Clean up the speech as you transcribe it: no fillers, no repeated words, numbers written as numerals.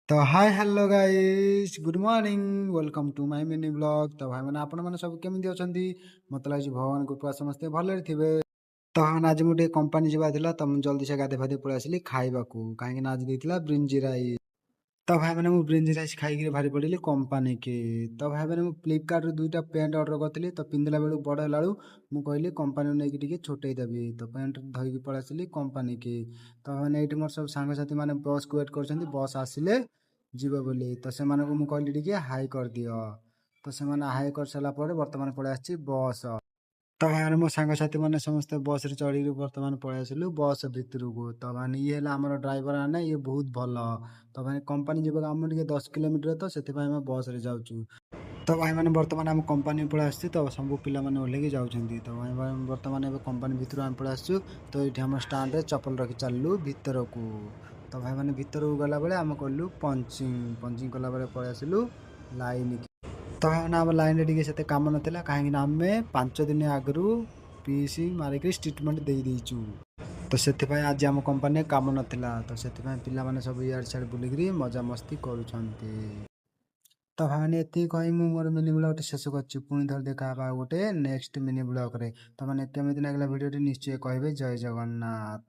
तो hi hello guys good morning welcome to my mini blog. तो भाई मैंने आपण मैंने सब केମିତି ଅଛନ୍ତି ମତେ ଲାଗୁଛି ଭଗବାନ କୃପା ସମସ୍ତେ ଭଲରେ ଥିବେ। ତ ଆଜି ମୁଁ ଟିକେ କମ୍ପାନୀ ଯିବା ଥିଲା ତ ମୁଁ ଜଲ୍ଦି ସେ ଗାଧେଇ ଫାଧେଇ ପଳେଇ ଆସିଲି ଖାଇବାକୁ କାହିଁକି ନା ଆଜି ଦେଇଥିଲା ବ୍ରିଞ୍ଜି ରାଇସ୍। ତ ଭାଇ ମାନେ ମୁଁ ବ୍ରିଞ୍ଜି ରାଇସ୍ ଖାଇକି ବାହାରି ପଡ଼ିଲି କମ୍ପାନୀ କି। ତ ଭାଇ ମାନେ ମୁଁ ଫ୍ଲିପକାର୍ଟରୁ ଦୁଇଟା ପ୍ୟାଣ୍ଟ ଅର୍ଡ଼ର କରିଥିଲି ତ ପିନ୍ଧିଲା ବେଳକୁ ବଡ଼ ହେଲା ବେଳକୁ ମୁଁ କହିଲି କମ୍ପାନୀରୁ ନେଇକି ଟିକେ ଛୋଟେଇ ଦେବି ତ ପ୍ୟାଣ୍ଟ ଧରିକି ପଳେଇ ଆସିଲି କମ୍ପାନୀ କି। ତ ମାନେ ଏଇଠି ମୋର ସବୁ ସାଙ୍ଗସାଥି ମାନେ ବସ୍କୁ ୱେଟ୍ କରୁଛନ୍ତି ବସ୍ ଆସିଲେ ଯିବ ବୋଲି ତ ସେମାନଙ୍କୁ ମୁଁ କହିଲି ଟିକେ ହାଇ କରିଦିଅ। ତ ସେମାନେ ହାଇ କରିସାରିଲା ପରେ ବର୍ତ୍ତମାନ ପଳେଇ ଆସିଛି ବସ୍। ତ ଭାଇମାନେ ମୋ ସାଙ୍ଗସାଥି ମାନେ ସମସ୍ତେ ବସ୍ରେ ଚଢ଼ିକି ବର୍ତ୍ତମାନ ପଳେଇ ଆସିଲୁ ବସ୍ ଭିତରକୁ। ତ ମାନେ ଇଏ ହେଲା ଆମର ଡ୍ରାଇଭର ମାନେ ଇଏ ବହୁତ ଭଲ। ତ ମାନେ କମ୍ପାନୀ ଯିବାକୁ ଆମର ଟିକେ 10 କିଲୋମିଟର ତ ସେଥିପାଇଁ ଆମେ ବସ୍ରେ ଯାଉଛୁ। ତ ଭାଇମାନେ ବର୍ତ୍ତମାନ ଆମ କମ୍ପାନୀ ପଳେଇ ଆସିଛି ତ ସବୁ ପିଲାମାନେ ଓହ୍ଲେଇକି ଯାଉଛନ୍ତି। ତ ଭାଇ ବର୍ତ୍ତମାନ ଏବେ କମ୍ପାନୀ ଭିତରୁ ଆମେ ପଳେଇ ଆସିଛୁ। ତ ଏଇଠି ଆମ ଷ୍ଟାଣ୍ଡରେ ଚପଲ ରଖି ଚାଲିଲୁ ଭିତରକୁ। ତ ଭାଇମାନେ ଭିତରକୁ ଗଲାବେଳେ ଆମେ କଲୁ ପଞ୍ଚିଂ କଲାବେଳେ ପଳେଇ ଆସିଲୁ ଲାଇନ୍। ତ ଭାଇମାନେ ଆମ ଲାଇନ୍ରେ ଟିକେ ସେତେ କାମ ନଥିଲା କାହିଁକିନା ଆମେ 5 ଦିନ ଆଗରୁ ପିସି ମାରିକି ଟ୍ରିଟମେଣ୍ଟ ଦେଇଦେଇଛୁ। ତ ସେଥିପାଇଁ ଆଜି ଆମ କମ୍ପାନୀରେ କାମ ନଥିଲା ତ ସେଥିପାଇଁ ପିଲାମାନେ ସବୁ ଇଆଡ଼େ ସିଆଡ଼େ ବୁଲିକିରି ମଜାମସ୍ତି କରୁଛନ୍ତି। ତ ଭାଇମାନେ ଏତିକି କହି ମୁଁ ମୋର ମିନି ବ୍ଲଗ୍ଟି ଶେଷ କରୁଛି। ପୁଣି ଥରେ ଦେଖା ହେବା ଆଉ ଗୋଟେ ନେକ୍ସଟ ମିନି ବ୍ଲଗ୍ରେ। ତ ମାନେ କେମିତି ଲାଗିଲା ଭିଡ଼ିଓଟି ନିଶ୍ଚୟ କହିବେ। ଜୟ ଜଗନ୍ନାଥ।